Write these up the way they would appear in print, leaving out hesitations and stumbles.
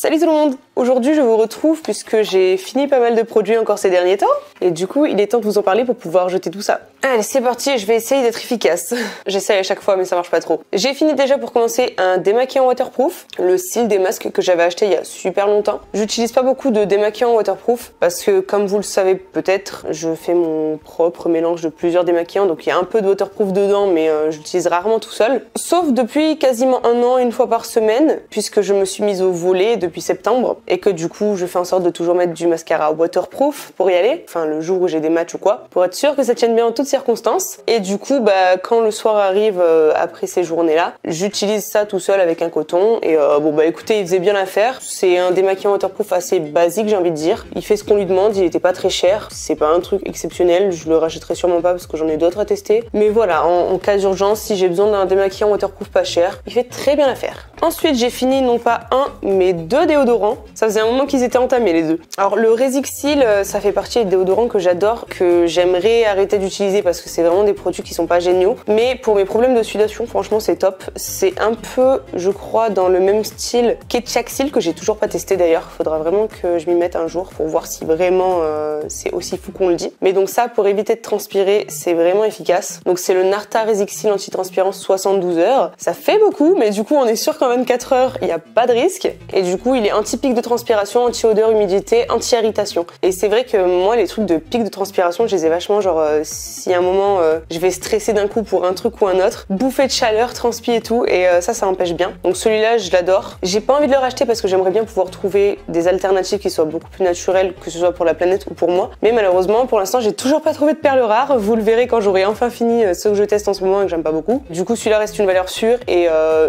Salut tout le monde! Aujourd'hui je vous retrouve puisque j'ai fini pas mal de produits encore ces derniers temps et du coup il est temps de vous en parler pour pouvoir jeter tout ça. Allez c'est parti, je vais essayer d'être efficace. J'essaye à chaque fois mais ça marche pas trop. J'ai fini déjà pour commencer un démaquillant waterproof, le style des masques que j'avais acheté il y a super longtemps. J'utilise pas beaucoup de démaquillants waterproof parce que comme vous le savez peut-être, je fais mon propre mélange de plusieurs démaquillants donc il y a un peu de waterproof dedans mais j'utilise rarement tout seul. Sauf depuis quasiment un an, une fois par semaine puisque je me suis mise au volet depuis septembre et que du coup je fais en sorte de toujours mettre du mascara waterproof pour y aller, enfin le jour où j'ai des matchs ou quoi, pour être sûr que ça tienne bien en toutes circonstances. Et du coup quand le soir arrive après ces journées là, j'utilise ça tout seul avec un coton et écoutez il faisait bien l'affaire. C'est un démaquillant waterproof assez basique j'ai envie de dire, il fait ce qu'on lui demande, il était pas très cher, c'est pas un truc exceptionnel, je le rachèterai sûrement pas parce que j'en ai d'autres à tester, mais voilà en cas d'urgence si j'ai besoin d'un démaquillant waterproof pas cher, il fait très bien l'affaire. Ensuite j'ai fini non pas un mais deux déodorants. Ça faisait un moment qu'ils étaient entamés les deux. Alors le Resixil, ça fait partie des déodorants que j'adore, que j'aimerais arrêter d'utiliser parce que c'est vraiment des produits qui sont pas géniaux. Mais pour mes problèmes de sudation, franchement c'est top. C'est un peu, je crois, dans le même style qu'Etchaxil que j'ai toujours pas testé d'ailleurs. Faudra vraiment que je m'y mette un jour pour voir si vraiment c'est aussi fou qu'on le dit. Mais donc ça, pour éviter de transpirer, c'est vraiment efficace. Donc c'est le Narta Resixil anti-transpirant 72 heures. Ça fait beaucoup, mais du coup on est sûr qu'en 24 heures, il n'y a pas de risque. Et du coup, il est anti-pic de transpiration, anti-odeur, humidité, anti-irritation. Et c'est vrai que moi, les trucs de pic de transpiration, je les ai vachement genre, si à un moment, je vais stresser d'un coup pour un truc ou un autre, bouffée de chaleur, transpi et tout, et ça empêche bien. Donc celui-là, je l'adore. J'ai pas envie de le racheter parce que j'aimerais bien pouvoir trouver des alternatives qui soient beaucoup plus naturelles, que ce soit pour la planète ou pour moi. Mais malheureusement, pour l'instant, j'ai toujours pas trouvé de perles rares. Vous le verrez quand j'aurai enfin fini ceux que je teste en ce moment et que j'aime pas beaucoup. Du coup, celui-là reste une valeur sûre et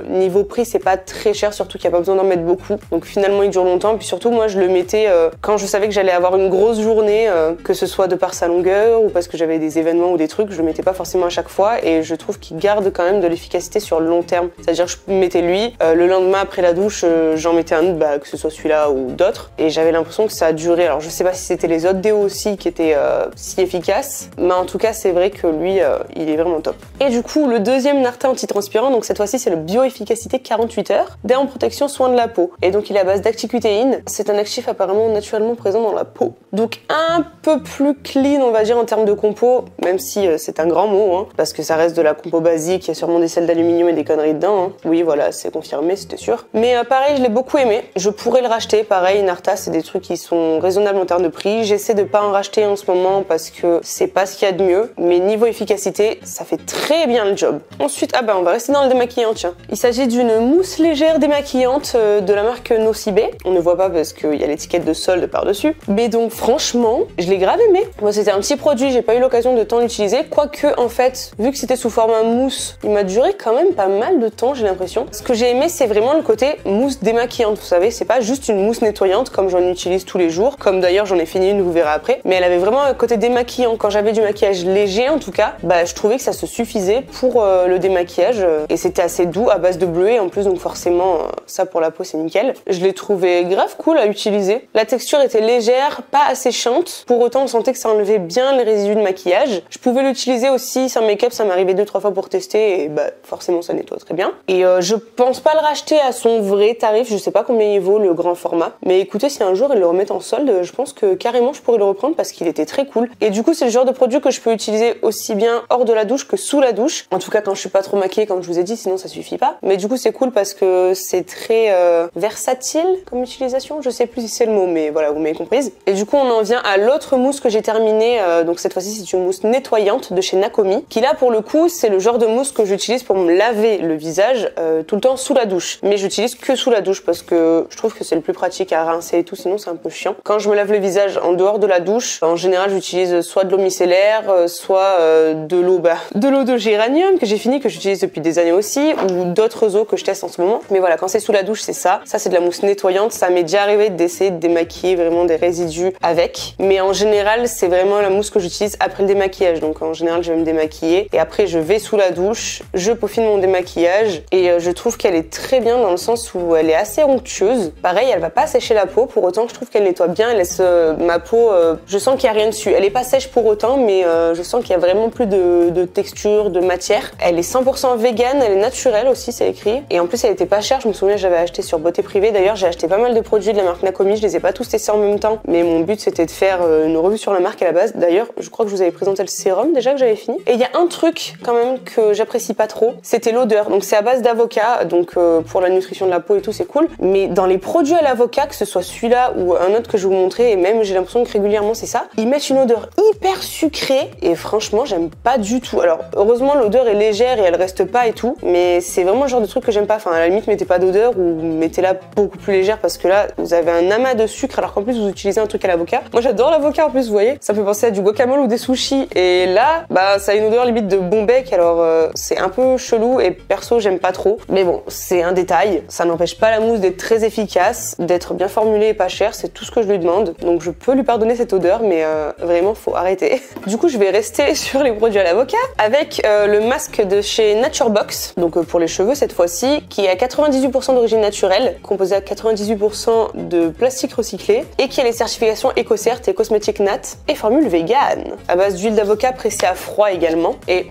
niveau prix, c'est pas très cher, surtout qu'il n'y a pas besoin d'en mettre beaucoup. Donc finalement il dure longtemps, puis surtout moi je le mettais quand je savais que j'allais avoir une grosse journée, que ce soit de par sa longueur ou parce que j'avais des événements ou des trucs, je le mettais pas forcément à chaque fois et je trouve qu'il garde quand même de l'efficacité sur le long terme. C'est-à-dire je mettais lui, le lendemain après la douche j'en mettais un autre, que ce soit celui-là ou d'autres, et j'avais l'impression que ça a duré. Alors je sais pas si c'était les autres déos aussi qui étaient si efficaces, mais en tout cas c'est vrai que lui il est vraiment top. Et du coup le deuxième Narta antitranspirant, donc cette fois-ci c'est le bioefficacité 48 heures, dé en protection soin de la peau, et donc il est à base d'acticutéine. C'est un actif apparemment naturellement présent dans la peau. Donc un peu plus clean on va dire en termes de compo, même si c'est un grand mot, hein, parce que ça reste de la compo basique, il y a sûrement des sels d'aluminium et des conneries dedans. Hein. Oui voilà, c'est confirmé, c'était sûr. Mais pareil, je l'ai beaucoup aimé, je pourrais le racheter, pareil, Narta c'est des trucs qui sont raisonnables en termes de prix. J'essaie de pas en racheter en ce moment parce que c'est pas ce qu'il y a de mieux, mais niveau efficacité, ça fait très bien le job. Ensuite, on va rester dans le démaquillant, tiens. Il s'agit d'une mousse légère démaquillante de la marque Nocibé. On ne voit pas parce qu'il y a l'étiquette de solde par-dessus. Mais donc franchement, je l'ai grave aimé. Moi c'était un petit produit, j'ai pas eu l'occasion de tant l'utiliser. Quoique en fait, vu que c'était sous format mousse, il m'a duré quand même pas mal de temps j'ai l'impression. Ce que j'ai aimé c'est vraiment le côté mousse démaquillante, vous savez. C'est pas juste une mousse nettoyante comme j'en utilise tous les jours. Comme d'ailleurs j'en ai fini une, vous verrez après. Mais elle avait vraiment un côté démaquillant. Quand j'avais du maquillage léger en tout cas, je trouvais que ça se suffisait pour le démaquillage. Et c'était assez doux à base de bleuet en plus, donc forcément ça pour la peau c'est nickel. Je l'ai trouvé grave cool à utiliser. La texture était légère, pas assez chiante. Pour autant on sentait que ça enlevait bien les résidus de maquillage. Je pouvais l'utiliser aussi sans make-up, ça m'est arrivé 2-3 fois pour tester et forcément ça nettoie très bien. Et je pense pas le racheter à son vrai tarif, je sais pas combien il vaut le grand format. Mais écoutez, si un jour ils le remettent en solde, je pense que carrément je pourrais le reprendre parce qu'il était très cool. Et du coup c'est le genre de produit que je peux utiliser aussi bien hors de la douche que sous la douche. En tout cas quand je suis pas trop maquillée comme je vous ai dit, sinon ça suffit pas. Mais du coup c'est cool parce que c'est très versatile comme utilisation, je sais plus si c'est le mot mais voilà vous m'avez comprise. Et du coup on en vient à l'autre mousse que j'ai terminée, donc cette fois-ci c'est une mousse nettoyante de chez Nakomi, qui là pour le coup c'est le genre de mousse que j'utilise pour me laver le visage tout le temps sous la douche. Mais j'utilise que sous la douche parce que je trouve que c'est le plus pratique à rincer et tout, sinon c'est un peu chiant. Quand je me lave le visage en dehors de la douche, en général j'utilise soit de l'eau micellaire, soit de l'eau de géranium que j'ai fini, que j'utilise depuis des années aussi, ou d'autres eaux que je teste en ce moment. Mais voilà, quand c'est sous la douche c'est ça. Ça c'est de la mousse nettoyante, ça m'est déjà arrivé d'essayer de démaquiller vraiment des résidus avec. Mais en général c'est vraiment la mousse que j'utilise après le démaquillage. Donc en général je vais me démaquiller et après je vais sous la douche, je peaufine mon démaquillage et je trouve qu'elle est très bien dans le sens où elle est assez onctueuse. Pareil, elle va pas sécher la peau, pour autant je trouve qu'elle nettoie bien, elle laisse ma peau, je sens qu'il y a rien dessus. Elle est pas sèche pour autant, mais je sens qu'il y a vraiment plus de texture, de matière. Elle est 100% vegan, elle est naturelle aussi, c'est écrit. Et en plus elle était pas chère, je me souviens j'avais acheté sur Beauté Privée. D'ailleurs j'ai acheté pas mal les produits de la marque Nakomi, je les ai pas tous testés en même temps, mais mon but c'était de faire une revue sur la marque à la base. D'ailleurs, je crois que je vous avais présenté le sérum déjà que j'avais fini. Et il y a un truc quand même que j'apprécie pas trop, c'était l'odeur. Donc c'est à base d'avocat, donc pour la nutrition de la peau et tout c'est cool, mais dans les produits à l'avocat, que ce soit celui-là ou un autre que je vais vous montrer, et même j'ai l'impression que régulièrement c'est ça, ils mettent une odeur hyper sucrée et franchement j'aime pas du tout. Alors heureusement l'odeur est légère et elle reste pas et tout, mais c'est vraiment le genre de truc que j'aime pas. Enfin à la limite mettez pas d'odeur ou mettez-la beaucoup plus légère parce que là vous avez un amas de sucre alors qu'en plus vous utilisez un truc à l'avocat. Moi j'adore l'avocat en plus, vous voyez, ça me fait penser à du guacamole ou des sushis et là bah ça a une odeur limite de bon bec, alors c'est un peu chelou et perso j'aime pas trop. Mais bon c'est un détail, ça n'empêche pas la mousse d'être très efficace, d'être bien formulée et pas chère, c'est tout ce que je lui demande. Donc je peux lui pardonner cette odeur mais vraiment faut arrêter. Du coup je vais rester sur les produits à l'avocat avec le masque de chez Naturebox, donc pour les cheveux cette fois-ci, qui est à 98% d'origine naturelle, composé à 98% de plastique recyclé et qui a les certifications EcoCert et Cosmétique Nat et formule vegan, à base d'huile d'avocat pressée à froid également. Et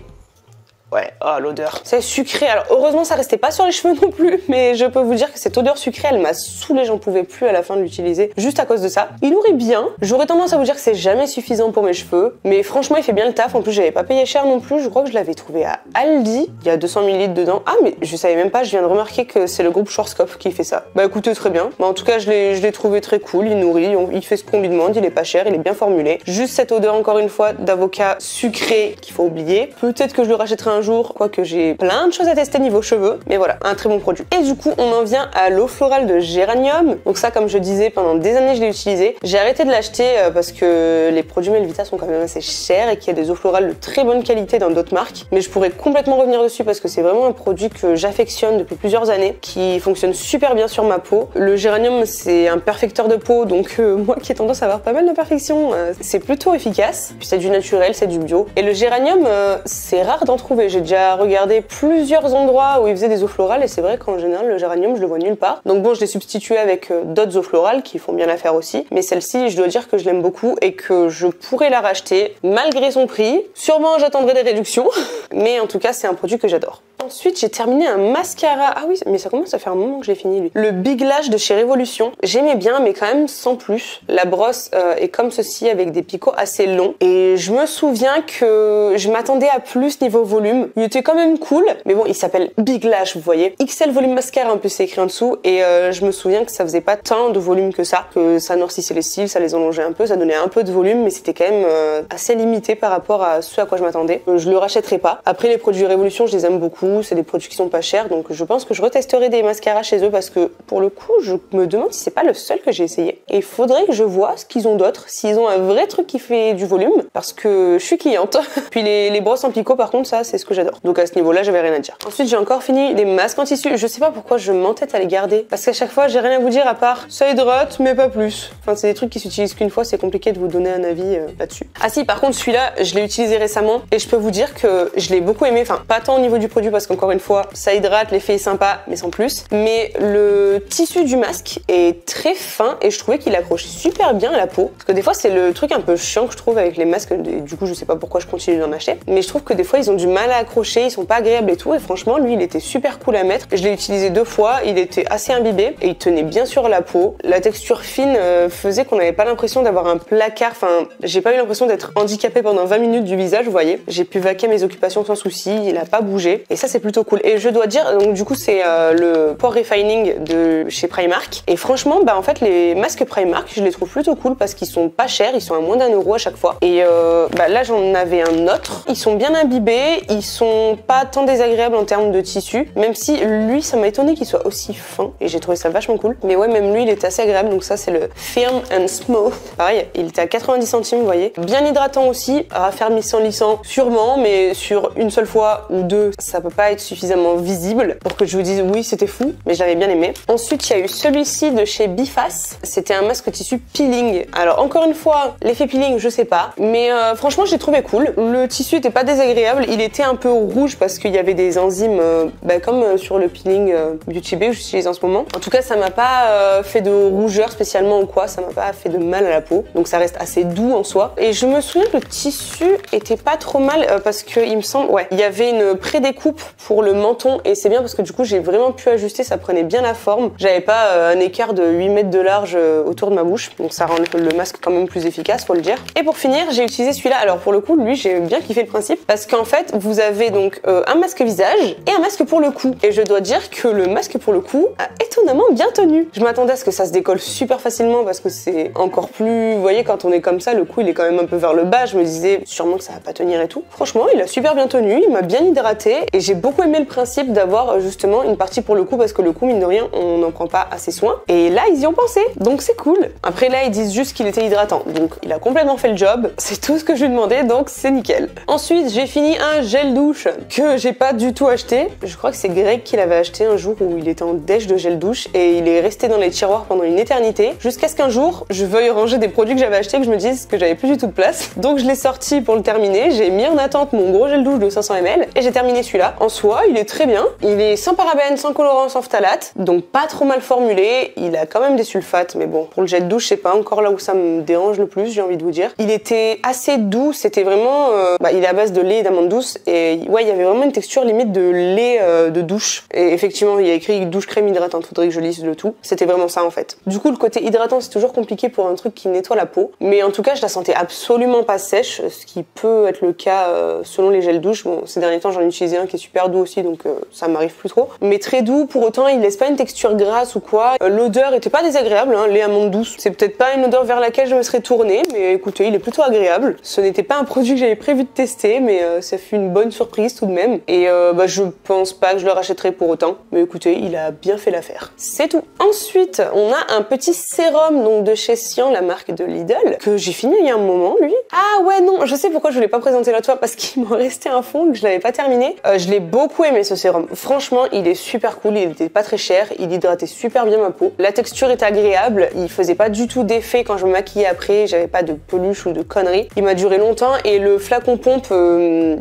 ouais, oh l'odeur. C'est sucré. Alors heureusement ça restait pas sur les cheveux non plus, mais je peux vous dire que cette odeur sucrée elle m'a saoulée, j'en pouvais plus à la fin de l'utiliser juste à cause de ça. Il nourrit bien. J'aurais tendance à vous dire que c'est jamais suffisant pour mes cheveux, mais franchement il fait bien le taf. En plus j'avais pas payé cher non plus, je crois que je l'avais trouvé à Aldi. Il y a 200 ml dedans. Ah mais je savais même pas, je viens de remarquer que c'est le groupe Schwarzkopf qui fait ça. Bah écoutez très bien. Bah, en tout cas je l'ai trouvé très cool, il nourrit, il fait ce qu'on lui demande, il est pas cher, il est bien formulé. Juste cette odeur encore une fois d'avocat sucré qu'il faut oublier. Peut-être que je le rachèterai un jour, quoique j'ai plein de choses à tester niveau cheveux, mais voilà, un très bon produit. Et du coup, on en vient à l'eau florale de Géranium. Donc ça, comme je disais, pendant des années, je l'ai utilisé. J'ai arrêté de l'acheter parce que les produits Melvita sont quand même assez chers et qu'il y a des eaux florales de très bonne qualité dans d'autres marques. Mais je pourrais complètement revenir dessus parce que c'est vraiment un produit que j'affectionne depuis plusieurs années, qui fonctionne super bien sur ma peau. Le Géranium, c'est un perfecteur de peau, donc moi qui ai tendance à avoir pas mal d'imperfections, c'est plutôt efficace. Puis c'est du naturel, c'est du bio. Et le Géranium, c'est rare d'en trouver. J'ai déjà regardé plusieurs endroits où ils faisaient des eaux florales et c'est vrai qu'en général le géranium je le vois nulle part. Donc bon je l'ai substitué avec d'autres eaux florales qui font bien l'affaire aussi, mais celle-ci je dois dire que je l'aime beaucoup et que je pourrais la racheter malgré son prix. Sûrement j'attendrai des réductions mais en tout cas c'est un produit que j'adore. Ensuite j'ai terminé un mascara, ah oui mais ça commence à faire un moment que je l'ai fini lui. Le Big Lash de chez Révolution, j'aimais bien mais quand même sans plus. La brosse est comme ceci avec des picots assez longs et je me souviens que je m'attendais à plus niveau volume. Il était quand même cool, mais bon il s'appelle Big Lash vous voyez. XL volume mascara un peu c'est écrit en dessous et je me souviens que ça faisait pas tant de volume que ça noircissait les cils, ça les allongeait un peu, ça donnait un peu de volume mais c'était quand même assez limité par rapport à ce à quoi je m'attendais. Je le rachèterai pas. Après les produits Révolution je les aime beaucoup, c'est des produits qui sont pas chers donc je pense que je retesterai des mascaras chez eux parce que pour le coup je me demande si c'est pas le seul que j'ai essayé. Et il faudrait que je vois ce qu'ils ont d'autre, s'ils ont un vrai truc qui fait du volume parce que je suis cliente. Puis les brosses en picot par contre ça c'est ce que j'adore. Donc à ce niveau là j'avais rien à dire. Ensuite j'ai encore fini les masques en tissu. Je sais pas pourquoi je m'entête à les garder parce qu'à chaque fois j'ai rien à vous dire à part ça hydrate mais pas plus. Enfin c'est des trucs qui s'utilisent qu'une fois, c'est compliqué de vous donner un avis là-dessus. Ah si par contre celui-là je l'ai utilisé récemment et je peux vous dire que je l'ai beaucoup aimé. Enfin pas tant au niveau du produit parce qu'encore une fois ça hydrate, l'effet est sympa mais sans plus. Mais le tissu du masque est très fin et je trouvais qu'il accroche super bien à la peau. Parce que des fois c'est le truc un peu chiant que je trouve avec les masques et du coup je sais pas pourquoi je continue d'en acheter. Mais je trouve que des fois ils ont du mal à accrocher, ils sont pas agréables et tout et franchement lui il était super cool à mettre. Je l'ai utilisé 2 fois, il était assez imbibé et il tenait bien sur la peau. La texture fine faisait qu'on n'avait pas l'impression d'avoir un placard, enfin j'ai pas eu l'impression d'être handicapée pendant 20 minutes du visage vous voyez. J'ai pu vaquer mes occupations sans souci, il a pas bougé et ça c'est plutôt cool. Et je dois dire donc du coup c'est le pore refining de chez Primark et franchement bah en fait les masques Primark je les trouve plutôt cool parce qu'ils sont pas chers, ils sont à moins d'1 € à chaque fois et bah là j'en avais un autre. Ils sont bien imbibés, ils sont pas tant désagréables en termes de tissu, même si lui ça m'a étonné qu'il soit aussi fin et j'ai trouvé ça vachement cool. Mais ouais même lui il était assez agréable donc ça c'est le Firm and Smooth. Pareil il était à 90 centimes vous voyez. Bien hydratant aussi, raffermissant lissant sûrement mais sur une seule fois ou deux ça peut pas être suffisamment visible pour que je vous dise oui c'était fou mais je l'avais bien aimé. Ensuite il y a eu celui-ci de chez Biface, c'était un masque tissu peeling. Alors encore une fois l'effet peeling je sais pas mais franchement j'ai trouvé cool. Le tissu était pas désagréable, il était un peu rouge parce qu'il y avait des enzymes comme sur le peeling Beauty Bay que j'utilise en ce moment. En tout cas, ça m'a pas fait de rougeur spécialement ou quoi, ça m'a pas fait de mal à la peau. Donc ça reste assez doux en soi. Et je me souviens que le tissu était pas trop mal parce que il me semble, il y avait une pré-découpe pour le menton et c'est bien parce que du coup j'ai vraiment pu ajuster, ça prenait bien la forme. J'avais pas un écart de 8 mètres de large autour de ma bouche, donc ça rend le masque quand même plus efficace, faut le dire. Et pour finir, j'ai utilisé celui-là. Alors pour le coup, lui, j'ai bien kiffé le principe parce qu'en fait, vous avez donc un masque visage et un masque pour le cou. Et je dois dire que le masque pour le cou a étonnamment bien tenu. Je m'attendais à ce que ça se décolle super facilement parce que c'est encore plus, vous voyez, quand on est comme ça, le cou il est quand même un peu vers le bas. Je me disais sûrement que ça va pas tenir et tout. Franchement, il a super bien tenu, il m'a bien hydraté et j'ai beaucoup aimé le principe d'avoir justement une partie pour le cou parce que le cou, mine de rien, on n'en prend pas assez soin. Et là, ils y ont pensé, donc c'est cool. Après là, ils disent juste qu'il était hydratant, donc il a complètement fait le job. C'est tout ce que je lui demandais, donc c'est nickel. Ensuite, j'ai fini un gel douche que j'ai pas du tout acheté. Je crois que c'est Greg qui l'avait acheté un jour où il était en dèche de gel douche et il est resté dans les tiroirs pendant une éternité jusqu'à ce qu'un jour, je veuille ranger des produits que j'avais achetés que je me dise que j'avais plus du tout de place. Donc je l'ai sorti pour le terminer. J'ai mis en attente mon gros gel douche de 500 ml et j'ai terminé celui-là. En soi, il est très bien. Il est sans parabènes, sans colorant, sans phtalate, donc pas trop mal formulé. Il a quand même des sulfates, mais bon, pour le gel douche, c'est pas encore là où ça me dérange le plus, j'ai envie de vous dire. Il était assez doux, c'était vraiment... il est à base de lait et d'amande douce et ouais, il y avait vraiment une texture limite de lait de douche. Et effectivement, il y a écrit douche crème hydratante, faudrait que je lise le tout. C'était vraiment ça en fait. Du coup, le côté hydratant, c'est toujours compliqué pour un truc qui nettoie la peau. Mais en tout cas, je la sentais absolument pas sèche, ce qui peut être le cas selon les gels douche. Bon, ces derniers temps, j'en ai utilisé un qui est super doux aussi, donc ça m'arrive plus trop. Mais très doux, pour autant, il laisse pas une texture grasse ou quoi. L'odeur était pas désagréable, hein, lait amande douce. C'est peut-être pas une odeur vers laquelle je me serais tournée, mais écoutez, il est plutôt agréable. Ce n'était pas un produit que j'avais prévu de tester, mais ça fut une bonne surprise tout de même. Et je pense pas que je le rachèterai pour autant. Mais écoutez, il a bien fait l'affaire. C'est tout. Ensuite, on a un petit sérum donc de chez Sian, la marque de Lidl, que j'ai fini il y a un moment, lui. Ah ouais, non, je sais pourquoi je l'ai pas présenté l'autre fois, parce qu'il m'en restait un fond que je l'avais pas terminé. Je l'ai beaucoup aimé ce sérum. Franchement, il est super cool, il était pas très cher, il hydratait super bien ma peau. La texture est agréable, il faisait pas du tout d'effet quand je me maquillais après, j'avais pas de peluche ou de conneries. Il m'a duré longtemps et le flacon pompe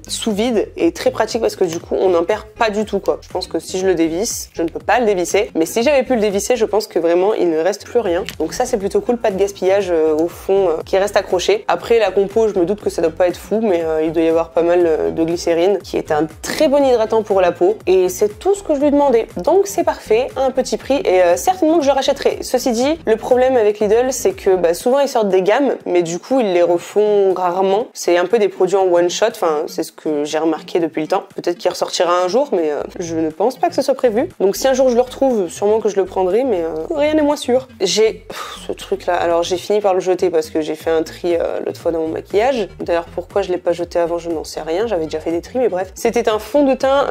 sous vide est très pratique parce que du coup, on n'en perd pas du tout quoi. Je pense que si je le dévisse, je ne peux pas le dévisser, mais si j'avais pu le dévisser, je pense que vraiment il ne reste plus rien. Donc ça c'est plutôt cool, pas de gaspillage au fond qui reste accroché. Après la compo, je me doute que ça doit pas être fou, mais il doit y avoir pas mal de glycérine qui est un très bon hydratant pour la peau et c'est tout ce que je lui demandais. Donc c'est parfait, à un petit prix et certainement que je le rachèterai. Ceci dit, le problème avec Lidl, c'est que souvent ils sortent des gammes, mais du coup ils les refont rarement. C'est un peu des produits en one shot, enfin c'est ce que j'ai remarqué depuis le temps. Peut-être qu'il ressortira un jour, mais je ne pense pas que ce soit prévu. Donc si un jour je le retrouve, sûrement que je le prendrai, mais rien n'est moins sûr. J'ai ce truc là, alors j'ai fini par le jeter parce que j'ai fait un tri l'autre fois dans mon maquillage. D'ailleurs pourquoi je l'ai pas jeté avant, je n'en sais rien, j'avais déjà fait des tris, mais bref. C'était un fond de teint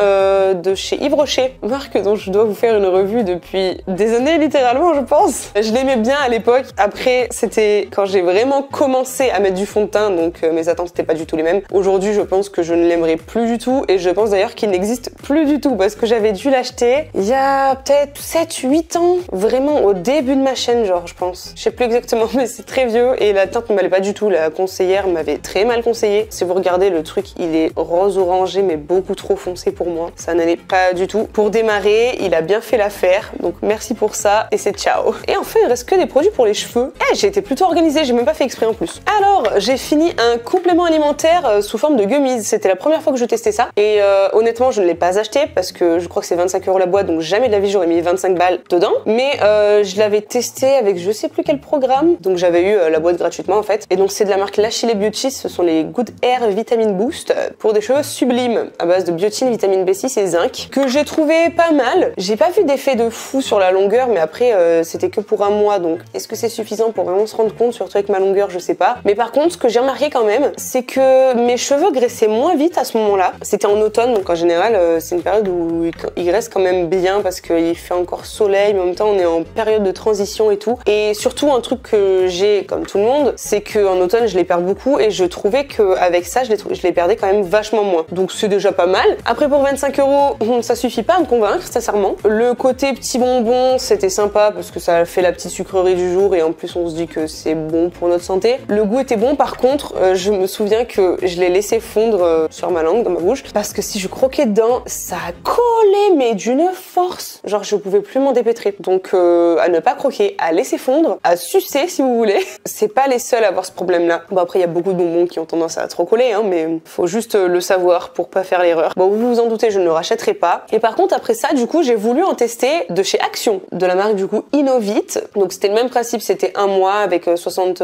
de chez Yves Rocher, marque dont je dois vous faire une revue depuis des années littéralement je pense. Je l'aimais bien à l'époque, après c'était quand j'ai vraiment commencé à mettre du fond de teint, donc mes attentes n'étaient pas du tout les mêmes. Aujourd'hui je pense que je ne l'aimerai plus du tout et je pense d'ailleurs qu'il n'existe plus du tout parce que j'avais dû l'acheter il y a peut-être 7-8 ans, vraiment au début de ma chaîne genre je pense. Je sais plus exactement mais c'est très vieux et la teinte ne m'allait pas du tout, la conseillère m'avait très mal conseillé. Si vous regardez le truc il est rose orangé mais beaucoup trop foncé pour moi, ça n'allait pas du tout. Pour démarrer, il a bien fait l'affaire donc merci pour ça et c'est ciao. Et enfin il reste que des produits pour les cheveux. J'ai été plutôt organisée, j'ai même pas fait exprès en plus. Alors j'ai fini un complément alimentaire sous forme de gummies, c'était la première fois que je testais ça et honnêtement je ne l'ai pas acheté parce que je crois que c'est 25 € la boîte donc jamais de la vie j'aurais mis 25 balles dedans, mais je l'avais testé avec je sais plus quel programme, donc j'avais eu la boîte gratuitement en fait et donc c'est de la marque Lachile Beauty, ce sont les Good Hair Vitamin Boost pour des cheveux sublimes à base de biotine, vitamine B6 et zinc que j'ai trouvé pas mal. J'ai pas vu d'effet de fou sur la longueur mais après c'était que pour un mois donc est-ce que c'est suffisant pour vraiment se rendre compte, surtout avec ma longueur je sais pas. Mais par contre ce que j'ai remarqué quand même c'est que mes cheveux graissaient moins vite à ce moment-là. C'était en automne donc en général c'est une période où ils graissent quand même bien parce qu'il fait encore soleil mais en même temps on est en période de transition et tout et surtout surtout un truc que j'ai comme tout le monde, c'est qu'en automne je les perds beaucoup et je trouvais qu'avec ça je les perdais quand même vachement moins. Donc c'est déjà pas mal. Après pour 25 €, ça suffit pas à me convaincre sincèrement. Le côté petit bonbon c'était sympa parce que ça fait la petite sucrerie du jour et en plus on se dit que c'est bon pour notre santé. Le goût était bon, par contre je me souviens que je l'ai laissé fondre sur ma langue, dans ma bouche, parce que si je croquais dedans, ça collait mais d'une force. Genre je pouvais plus m'en dépêtrer. Donc à ne pas croquer, à laisser fondre, à sucer si vous voulez. C'est pas les seuls à avoir ce problème là. Bon après il y a beaucoup de bonbons qui ont tendance à trop coller hein, mais faut juste le savoir pour pas faire l'erreur. Bon vous vous en doutez, je ne le rachèterai pas. Et par contre après ça du coup j'ai voulu en tester de chez Action, de la marque du coup Innovit. Donc c'était le même principe, c'était un mois avec 60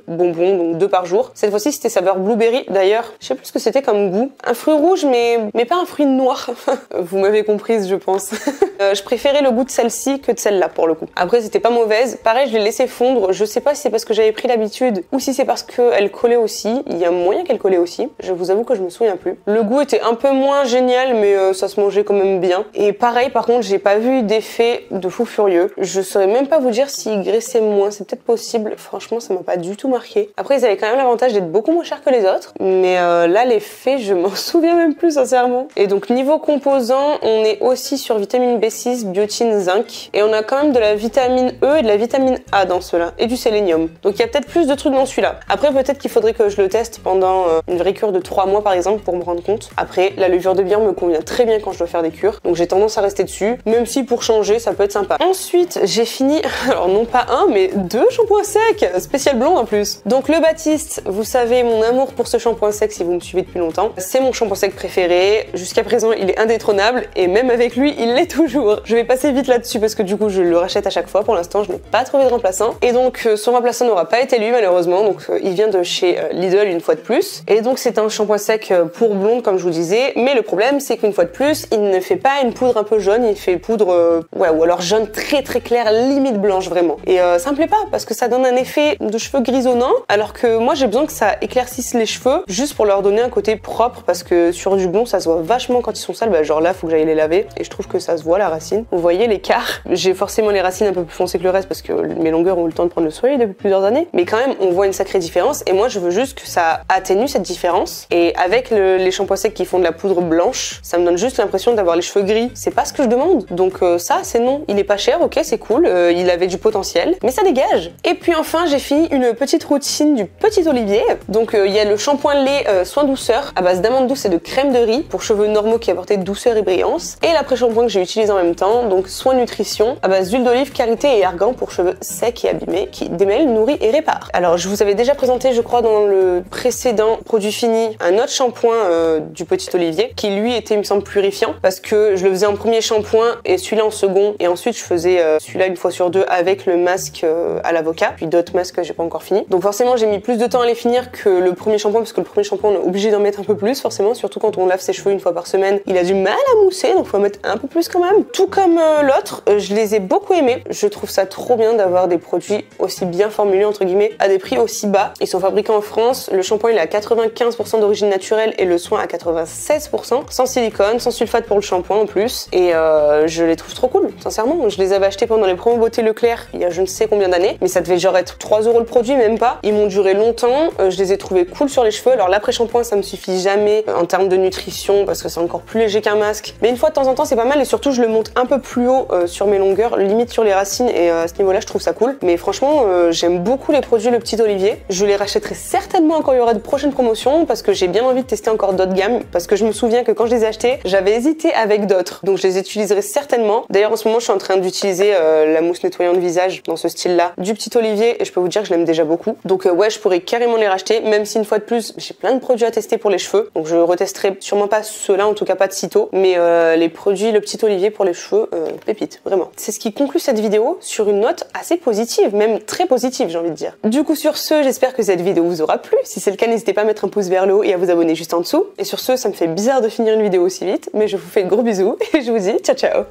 bonbons, donc 2 par jour. Cette fois-ci c'était saveur blueberry. D'ailleurs je sais plus ce que c'était comme goût. Un fruit rouge mais pas un fruit noir. Vous m'avez comprise je pense. Je préférais le goût de celle-ci que de celle-là pour le coup. Après c'était pas mauvaise. Pareil je l'ai laissé fondre. Je sais pas si c'est parce que j'avais pris l'habitude ou si c'est parce qu'elle collait aussi. Il y a moyen qu'elle collait aussi. Je vous avoue que je me souviens plus. Le goût était un peu moins génial mais ça se mangeait quand même bien. Et pareil par contre j'ai pas vu d'effet de fou furieux. Je saurais même pas vous dire s'il graissait moins. C'est peut-être possible. Franchement ça m'a pas du tout marqué. Après ils avaient quand même l'avantage d'être beaucoup moins chers que les autres. Mais là l'effet je m'en souviens même plus sincèrement. Et donc niveau composants on est aussi sur vitamine B6, biotine, zinc. Et on a quand même de la vitamine E et de la vitamine A dans ceux-là. Et du sélénium. Donc il y a peut-être plus de trucs dans celui-là. Après peut-être qu'il faudrait que je le teste pendant une vraie cure de 3 mois par exemple pour me rendre compte. Après la levure de bière me convient très bien quand je dois faire des cures. Donc j'ai tendance à rester dessus. Même si pour changer ça peut être sympa. Ensuite j'ai fini, alors non pas un mais 2 shampoings secs. Spécial blond en plus. Donc le Baptiste, vous savez mon amour pour ce shampoing sec si vous me suivez depuis longtemps. C'est mon shampoing sec préféré. Jusqu'à présent il est indétrônable et même avec lui il l'est toujours. Je vais passer vite là-dessus parce que du coup je le rachète à chaque fois. Pour l'instant je n'ai pas trouvé de remplaçant. Et donc son remplaçant n'aura pas été lui malheureusement. Donc il vient de chez Lidl une fois de plus. Et donc c'est un shampoing sec pour blonde comme je vous disais. Mais le problème c'est qu'une fois de plus il ne fait pas une poudre un peu jaune. Il fait poudre ouais ou alors jaune très très clair limite blanche vraiment. Et ça me plaît pas parce que ça donne un effet de cheveux grisonnants. Alors que moi j'ai besoin que ça éclaircisse les cheveux juste pour leur donner un côté propre. Parce que sur du blond ça se voit vachement quand ils sont sales. Bah, genre là faut que j'aille les laver. Et je trouve que ça se voit la racine. Vous voyez l'écart. J'ai forcément les racines un peu plus foncées que le reste parce que mes longueurs ont eu le temps de prendre le soleil depuis plusieurs années. Mais quand même on voit une sacrée différence. Et moi je veux juste que ça atténue cette différence. Et avec les shampoings secs qui font de la poudre blanche, ça me donne juste l'impression d'avoir les cheveux gris. C'est pas ce que je demande. Donc ça c'est non. Il est pas cher, ok c'est cool. Il avait du potentiel. Mais ça dégage. Et puis enfin j'ai fini une petite routine du Petit Olivier. Donc il y a le shampoing lait soin douceur à base d'amandes douces et de crème de riz pour cheveux normaux qui apportait douceur et brillance. Et l'après-shampoing que j'ai utilisé en même temps, donc soin nutrition à base d'huile d'olive, karité et argan pour cheveux secs et abîmés qui démêlent, nourrit et répare. Alors je vous avais déjà présenté je crois dans le précédent produit fini un autre shampoing du Petit Olivier qui lui était il me semble purifiant parce que je le faisais en premier shampoing et celui-là en second et ensuite je faisais celui-là une fois sur deux avec le masque à l'avocat puis d'autres masques que j'ai pas encore fini. Donc forcément j'ai mis plus de temps à les finir que le premier shampoing parce que le premier shampoing on est obligé d'en mettre un peu plus forcément surtout quand on lave ses cheveux une fois par semaine. Il a du mal à mousser donc faut en mettre un peu plus quand même. Tout comme l'autre, je les ai beaucoup aimés. Je trouve ça trop bien d'avoir des produits aussi bien formulés entre guillemets à des prix aussi bas. Ils sont fabriqués en France. Le shampoing il est à 95% d'origine naturelle et le soin à 96%. Sans silicone, sans sulfate pour le shampoing en plus. Et je les trouve trop cool, sincèrement. Je les avais achetés pendant les promos beauté Leclerc il y a je ne sais combien d'années. Mais ça devait genre être 3 € le produit, même pas. Ils m'ont duré longtemps. Je les ai trouvés cool sur les cheveux. Alors l'après-shampoing ça me suffit jamais en termes de nutrition parce que c'est encore plus léger qu'un masque. Mais une fois de temps en temps c'est pas mal et surtout je le monte un peu plus haut sur mes longueurs, limite sur les racines et à ce niveau-là je trouve ça cool. Mais franchement j'aime beaucoup les produits Le Petit Olivier. Je les rachèterai certainement quand il y aura de prochaines promotions parce que j'ai bien envie de tester encore d'autres gammes parce que je me souviens que quand je les ai achetés j'avais hésité avec d'autres. Donc je les utiliserai certainement. D'ailleurs en ce moment je suis en train d'utiliser la mousse nettoyante visage dans ce style-là du Petit Olivier et je peux vous dire que je l'aime déjà beaucoup. Donc ouais je pourrais carrément les racheter même si une fois de plus j'ai plein de produits à tester pour les cheveux. Donc je retesterai sûrement pas ceux-là, en tout cas pas de sitôt, mais les produits Le Petit Olivier pour les cheveux, pépite, vraiment. C'est ce qui conclut cette vidéo sur une note assez positive, même très positive j'ai envie de dire. Du coup sur ce, j'espère que cette vidéo vous aura plu. Si c'est le cas, n'hésitez pas à mettre un pouce vers le haut et à vous abonner juste en dessous. Et sur ce, ça me fait bizarre de finir une vidéo aussi vite, mais je vous fais de gros bisous et je vous dis ciao ciao.